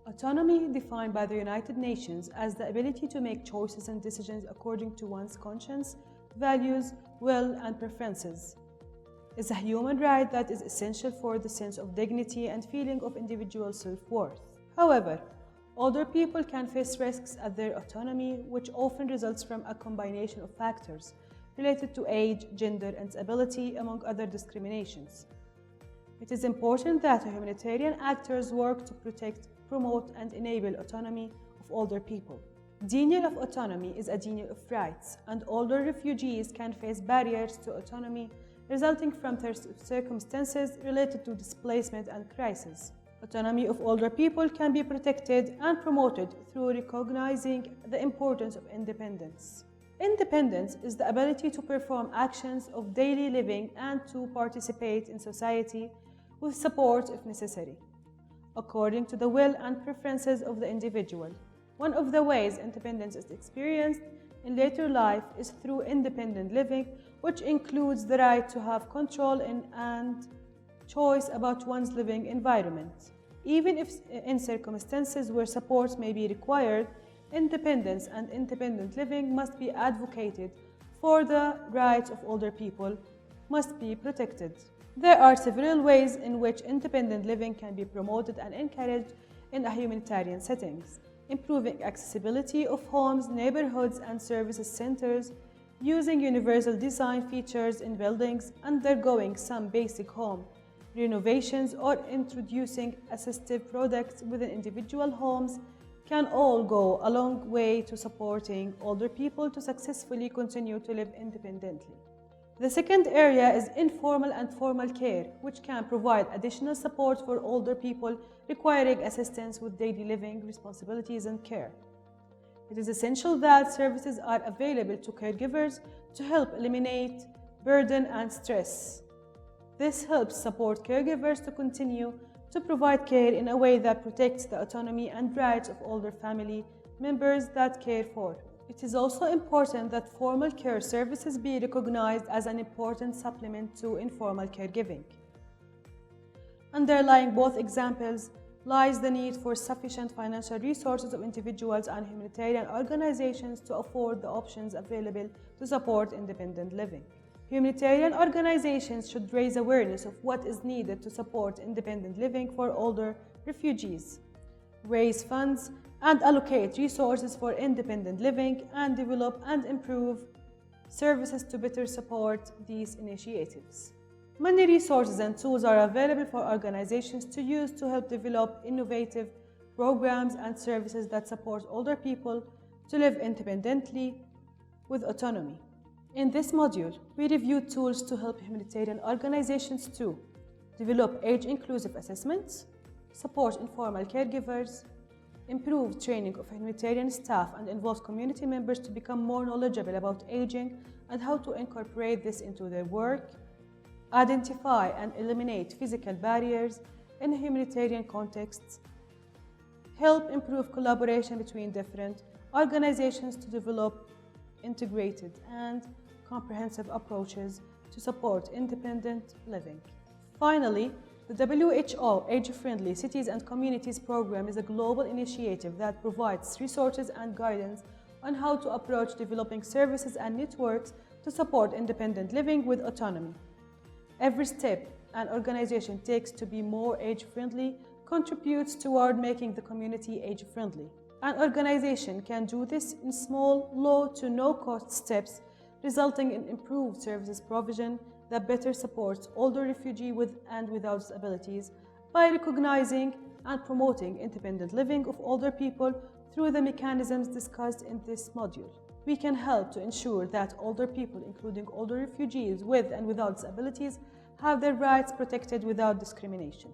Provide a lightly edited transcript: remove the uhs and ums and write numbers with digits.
Autonomy, defined by the United Nations as the ability to make choices and decisions according to one's conscience, values, will, and preferences, is a human right that is essential for the sense of dignity and feeling of individual self-worth. However, older people can face risks at their autonomy, which often results from a combination of factors related to age, gender, and disability, among other discriminations. It is important that humanitarian actors work to protect, promote, and enable autonomy of older people. Denial of autonomy is a denial of rights, and older refugees can face barriers to autonomy resulting from circumstances related to displacement and crisis. Autonomy of older people can be protected and promoted through recognizing the importance of independence. Independence is the ability to perform actions of daily living and to participate in society with support if necessary, according to the will and preferences of the individual. One of the ways independence is experienced in later life is through independent living, which includes the right to have control and choice about one's living environment. Even if in circumstances where support may be required, independence and independent living must be advocated for. The rights of older people must be protected. There are several ways in which independent living can be promoted and encouraged in a humanitarian settings: improving accessibility of homes, neighborhoods, and services centers, using universal design features in buildings, undergoing some basic home renovations, or introducing assistive products within individual homes can all go a long way to supporting older people to successfully continue to live independently. The second area is informal and formal care, which can provide additional support for older people requiring assistance with daily living responsibilities and care. It is essential that services are available to caregivers to help eliminate burden and stress. This helps support caregivers to continue to provide care in a way that protects the autonomy and rights of older family members that care for. It is also important that formal care services be recognized as an important supplement to informal caregiving. Underlying both examples lies the need for sufficient financial resources of individuals and humanitarian organizations to afford the options available to support independent living. Humanitarian organizations should raise awareness of what is needed to support independent living for older refugees, raise funds, and allocate resources for independent living, and develop and improve services to better support these initiatives. Many resources and tools are available for organizations to use to help develop innovative programs and services that support older people to live independently with autonomy. In this module, we review tools to help humanitarian organizations to develop age-inclusive assessments, support informal caregivers, improve training of humanitarian staff, and involve community members to become more knowledgeable about aging and how to incorporate this into their work, identify and eliminate physical barriers in humanitarian contexts, help improve collaboration between different organizations to develop integrated and comprehensive approaches to support independent living. Finally, the WHO Age-Friendly Cities and Communities program is a global initiative that provides resources and guidance on how to approach developing services and networks to support independent living with autonomy. Every step an organization takes to be more age-friendly contributes toward making the community age-friendly. An organization can do this in small, low to no-cost steps, resulting in improved services provision that better supports older refugees with and without disabilities by recognizing and promoting independent living of older people through the mechanisms discussed in this module. We can help to ensure that older people, including older refugees with and without disabilities, have their rights protected without discrimination.